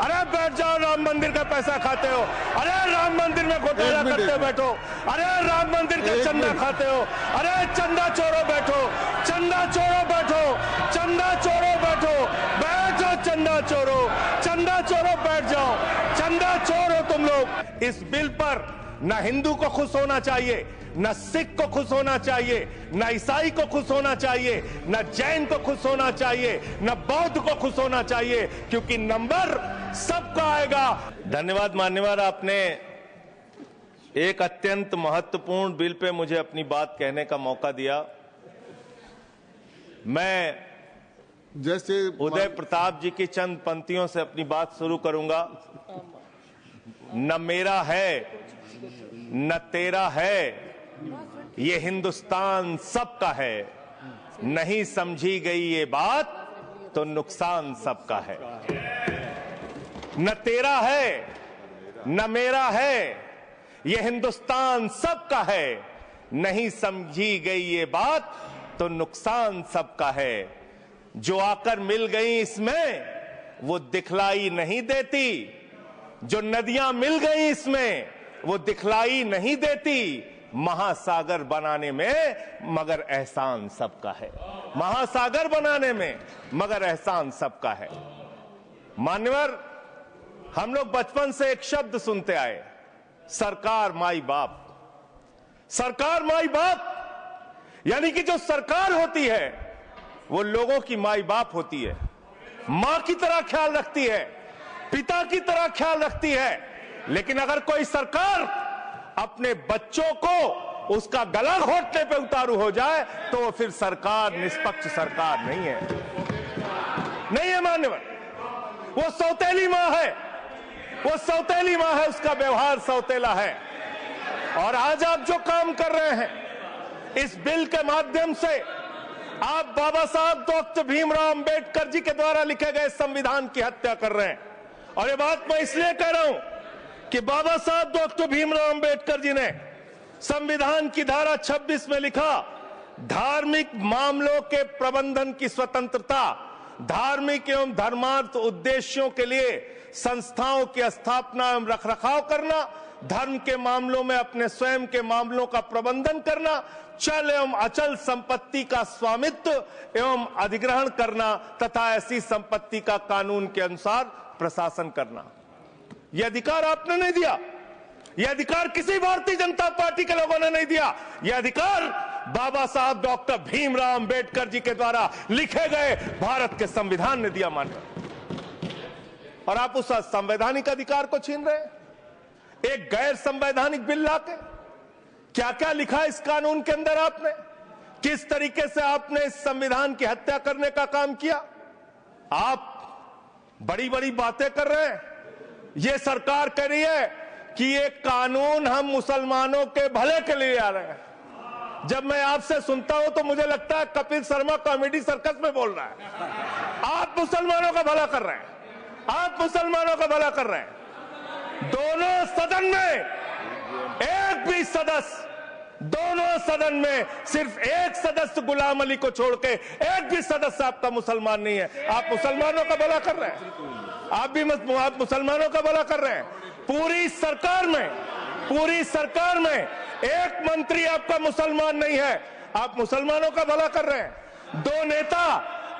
अरे बैठ जाओ, राम मंदिर का पैसा खाते हो। अरे राम मंदिर में घोटाला करते बैठो। अरे राम मंदिर का चंदा खाते हो। अरे चंदा चोरो बैठो, चंदा चोरो बैठो, चंदा चोरो बैठो, बैठो चंदा चोरो, चंदा चोरो बैठ जाओ, चंदा चोर हो तुम लोग। इस बिल पर न हिंदू को खुश होना चाहिए, न सिख को खुश होना चाहिए, न ईसाई को खुश होना चाहिए, न जैन को खुश होना चाहिए, न बौद्ध को खुश होना चाहिए, क्योंकि नंबर सबका आएगा। धन्यवाद मान्यवर, आपने एक अत्यंत महत्वपूर्ण बिल पे मुझे अपनी बात कहने का मौका दिया। मैं जैसे उदय प्रताप जी की चंद पंक्तियों से अपनी बात शुरू करूंगा। न मेरा है न तेरा है, ये हिंदुस्तान सबका है, नहीं समझी गई ये बात तो नुकसान सबका है। न तेरा है न मेरा है, ये हिंदुस्तान सबका है, नहीं समझी गई ये बात तो नुकसान सबका है। जो आकर मिल गई इसमें वो दिखलाई नहीं देती, जो नदियां मिल गई इसमें वो दिखलाई नहीं देती, महासागर बनाने में मगर एहसान सबका है, महासागर बनाने में मगर एहसान सबका है। मान्यवर, हम लोग बचपन से एक शब्द सुनते आए, सरकार माई बाप। सरकार माई बाप यानी कि जो सरकार होती है वो लोगों की माई बाप होती है, मां की तरह ख्याल रखती है, पिता की तरह ख्याल रखती है। लेकिन अगर कोई सरकार अपने बच्चों को उसका गला घोटने पे उतारू हो जाए तो वो फिर सरकार निष्पक्ष सरकार नहीं है, नहीं है मान्यवर। वो सौतेली मां है, वो सौतेली मां है, उसका व्यवहार सौतेला है। और आज आप जो काम कर रहे हैं इस बिल के माध्यम से, आप बाबा साहब डॉक्टर भीमराव अंबेडकर जी के द्वारा लिखे गए संविधान की हत्या कर रहे हैं। और ये बात मैं इसलिए कह रहा हूं कि बाबा साहब डॉक्टर भीमराव अंबेडकर जी ने संविधान की धारा 26 में लिखा, धार्मिक मामलों के प्रबंधन की स्वतंत्रता, धार्मिक एवं धर्मार्थ उद्देश्यों के लिए संस्थाओं की स्थापना एवं रखरखाव करना, धर्म के मामलों में अपने स्वयं के मामलों का प्रबंधन करना, चल एवं अचल संपत्ति का स्वामित्व एवं अधिग्रहण करना तथा ऐसी संपत्ति का कानून के अनुसार प्रशासन करना। यह अधिकार आपने नहीं दिया, यह अधिकार किसी भारतीय जनता पार्टी के लोगों ने नहीं दिया, यह अधिकार बाबा साहब डॉक्टर भीमराव अंबेडकर जी के द्वारा लिखे गए भारत के संविधान ने दिया मानकर। और आप उस संवैधानिक अधिकार को छीन रहे हैं एक गैर संवैधानिक बिल लाके। क्या क्या लिखा इस कानून के अंदर आपने, किस तरीके से आपने इस संविधान की हत्या करने का काम किया। आप बड़ी बड़ी बातें कर रहे हैं। ये सरकार कह रही है कि ये कानून हम मुसलमानों के भले के लिए आ रहे हैं। जब मैं आपसे सुनता हूं तो मुझे लगता है कपिल शर्मा कॉमेडी सर्कस में बोल रहा है। आप मुसलमानों का भला कर रहे हैं, आप मुसलमानों का भला कर रहे हैं। दोनों सदन में एक भी सदस्य, दोनों सदन में सिर्फ एक सदस्य गुलाम अली को छोड़ के एक भी सदस्य आपका मुसलमान नहीं है। आप मुसलमानों का भला कर रहे हैं, आप मुसलमानों का भला कर रहे हैं। पूरी सरकार में एक मंत्री आपका मुसलमान नहीं है, आप मुसलमानों का भला कर रहे हैं। दो नेता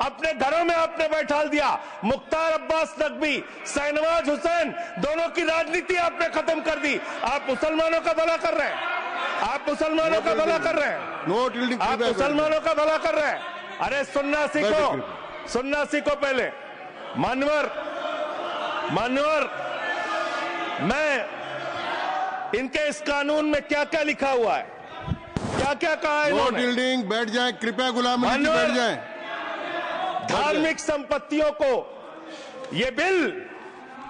अपने घरों में आपने बैठा दिया, मुख्तार अब्बास नकवी, शाहनवाज हुसैन, दोनों की राजनीति आपने खत्म कर दी। आप मुसलमानों का भला कर रहे हैं, आप मुसलमानों का भला कर रहे हैं, आप मुसलमानों का भला कर रहे हैं। अरे सुनना सीखो पहले। मान्यवर, मैं इनके इस कानून में क्या क्या लिखा हुआ है, क्या क्या कहा है इन्होंने। बैठ जाए कृपया, गुलाम अली जी बैठ जाए। धार्मिक संपत्तियों को ये बिल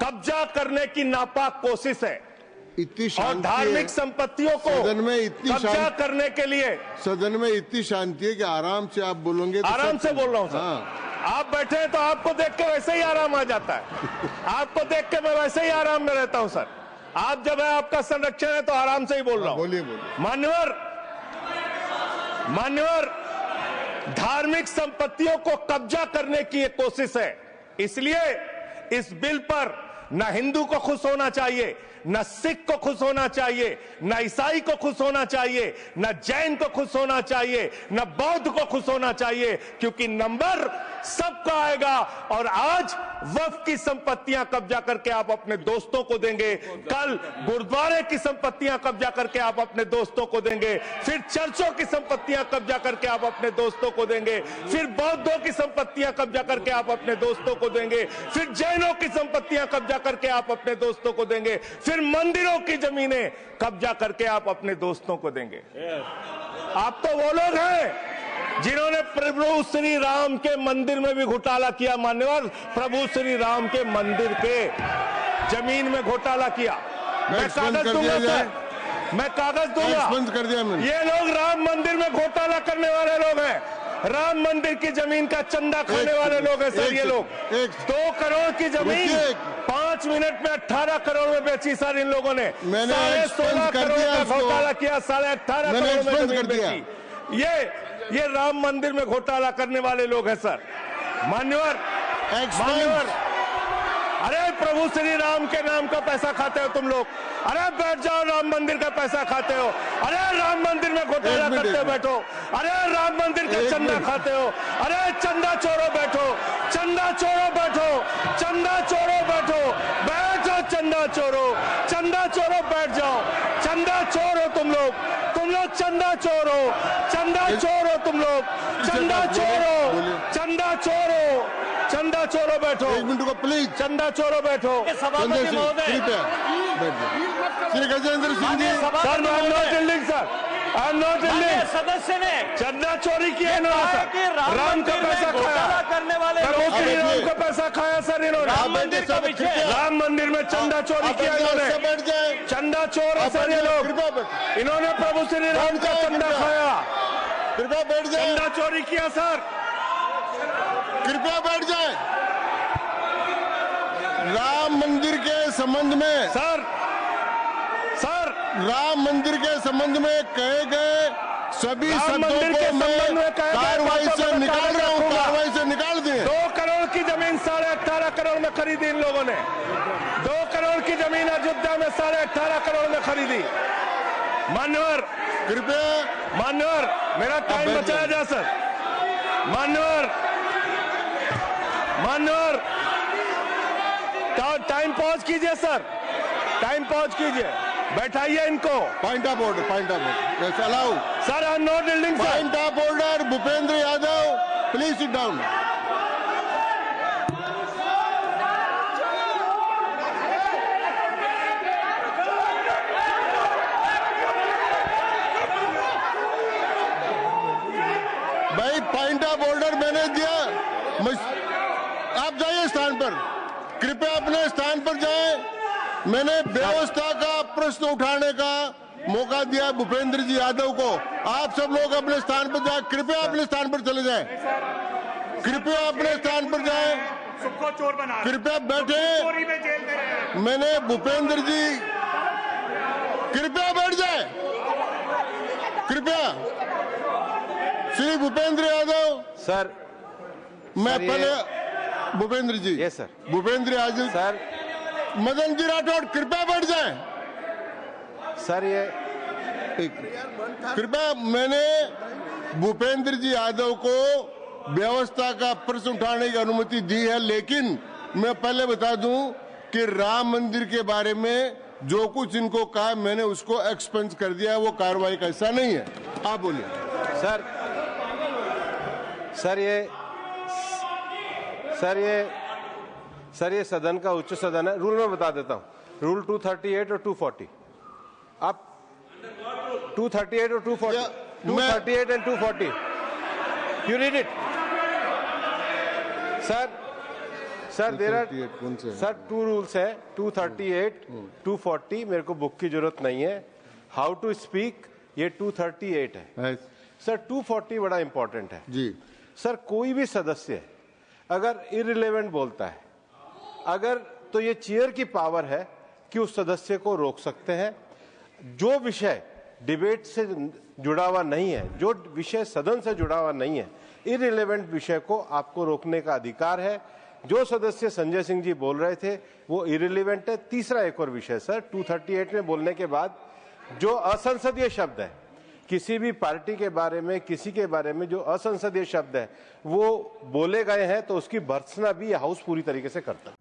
कब्जा करने की नापाक कोशिश है। इतनी शांति और धार्मिक संपत्तियों को सदन में इतनी कब्जा करने के लिए सदन में इतनी शांति है कि आराम से आप बोलोगे तो आराम से बोल रहा हूं सर। आप बैठे हैं तो आपको देख के वैसे ही आराम आ जाता है। आपको देख के मैं वैसे ही आराम में रहता हूं सर। आप जब है आपका संरक्षण है तो आराम से ही बोल रहा हूं। बोलिए। मान्यवर, धार्मिक संपत्तियों को कब्जा करने की एक कोशिश है। इसलिए इस बिल पर न हिंदू को खुश होना चाहिए, न सिख को खुश होना चाहिए, न ईसाई को खुश होना चाहिए, न जैन को खुश होना चाहिए, न बौद्ध को खुश होना चाहिए, क्योंकि नंबर सबका आएगा। और आज वक्फ की संपत्तियां कब्जा करके आप अपने दोस्तों को देंगे, कल गुरुद्वारे की संपत्तियां कब्जा करके आप अपने दोस्तों को देंगे, फिर चर्चों की संपत्तियां कब्जा करके आप अपने दोस्तों को देंगे, फिर बौद्धों की संपत्तियां कब्जा करके आप अपने दोस्तों को देंगे, फिर जैनों की संपत्तियां कब्जा करके आप अपने दोस्तों को देंगे, फिर मंदिरों की जमीनें कब्जा करके आप अपने दोस्तों को देंगे। आप तो वो लोग हैं जिन्होंने प्रभु श्री राम के मंदिर में भी घोटाला किया। मान्यवर, प्रभु श्री राम के मंदिर के जमीन में घोटाला किया। मैं कागज दूंगा सर, मैं कागज दूंगा। कर दिया मैंने। ये लोग राम मंदिर में घोटाला करने वाले लोग हैं, राम मंदिर की जमीन का चंदा खाने वाले लोग हैं सर। ये लोग 2 करोड़ की जमीन 5 मिनट में 18 करोड़ में बेची सर इन लोगों ने। 16.5 करोड़ का घोटाला किया, 18.5 करोड़ में जमीन बेची। ये राम मंदिर में घोटाला करने वाले लोग हैं सर। मान्यवर, अरे प्रभु श्री राम के नाम का पैसा खाते हो तुम लोग। अरे बैठ जाओ, राम मंदिर का पैसा खाते हो। अरे राम मंदिर में घोटाला करते हो, बैठो। अरे राम मंदिर का चंदा खाते हो। अरे चंदा चोरो बैठो, चंदा चोरो बैठो, चंदा चोरो बैठो, बैठो चंदा चोरो, चंदा चोरो बैठ जाओ। चंदा चोरो तुम लोग चंदा चोरो, चंदा चोरो तुम लोग, चंदा चोरो, चंदा चोरो, चंदा चोरो बैठो। 1 मिनट को प्लीज। चंदा चोरो बैठो। सभापति महोदय, Shri Gajendra Singh ji. Sir I am not yielding sir, I am not yielding. सदस्य ने चंदा चोरी किया इन्होंने, राम का पैसा खाया, करने वाले प्रभु श्री राम का पैसा खाया सर इन्होंने। राम मंदिर का विषय, राम मंदिर में चंदा चोरी किया इन्होंने। चंदा चोर है सर ये लोग। इन्होंने प्रभु श्री राम का चंदा खाया, कृपया बैठ जाए। चंदा चोरी किया सर। कृपया बैठ जाए। राम मंदिर के संबंध में सर राम मंदिर के संबंध में कहे गए सभी शब्दों को मैं कार्रवाई से निकाल रहा हूँ, कार्रवाई से निकाल दिए। 2 करोड़ की जमीन 18.5 करोड़ में खरीदी इन लोगों ने। 2 करोड़ की जमीन अयोध्या में 18.5 करोड़ में खरीदी। मान्यवर, कृपया मान्यवर, मेरा टाइम बचाया जाए सर। मान्यवर, टाइम पॉज कीजिए सर, टाइम पॉज कीजिए, बैठाइए इनको। Point of order, point of order allow sir. I am not yielding sir. Point of order, Bhupendra Yadav please sit down. भाई पॉइंट ऑफ ऑर्डर मैंने दिया, आप जाइए स्थान पर, कृपया अपने स्थान पर जाएं। मैंने व्यवस्था का प्रश्न उठाने का मौका दिया भूपेंद्र जी यादव को। आप सब लोग अपने स्थान पर जाएं, कृपया अपने स्थान पर चले जाएं, कृपया अपने स्थान पर जाएं, कृपया बैठे। मैंने भूपेंद्र जी, कृपया बैठ जाएं, कृपया। श्री भूपेंद्र यादव सर, मैं पहले Bhupendra ji, yes sir, Bhupendra Yadav sir, Madan ji Rathore कृपया बैठ जाएं सर। ये कृपया, मैंने भूपेंद्र जी यादव को व्यवस्था का प्रश्न उठाने की अनुमति दी है, लेकिन मैं पहले बता दूं कि राम मंदिर के बारे में जो कुछ इनको कहा मैंने उसको एक्सपेंस कर दिया है, वो कार्रवाई का हिस्सा नहीं है। आप बोलिए सर। सर ये सदन का उच्च सदन है। रूल में बता देता हूं, रूल 238 और 240। आप 238 और 240, 238 and 240, you read it sir. Sir there are sir 2 rules है, 238, 240। मेरे को बुक की जरूरत नहीं है। हाउ टू स्पीक ये 238 है सर। 240 बड़ा इंपॉर्टेंट है जी सर। कोई भी सदस्य अगर इररिलेवेंट बोलता है, अगर तो ये चेयर की पावर है कि उस सदस्य को रोक सकते हैं। जो विषय डिबेट से जुड़ा हुआ नहीं है, जो विषय सदन से जुड़ा हुआ नहीं है, इररिलेवेंट विषय को आपको रोकने का अधिकार है। जो सदस्य संजय सिंह जी बोल रहे थे वो इरिलीवेंट है। तीसरा एक और विषय सर, 238 में बोलने के बाद जो असंसदीय शब्द है, किसी भी पार्टी के बारे में, किसी के बारे में जो असंसदीय शब्द है वो बोले गए हैं तो उसकी भर्त्सना भी हाउस पूरी तरीके से करता है।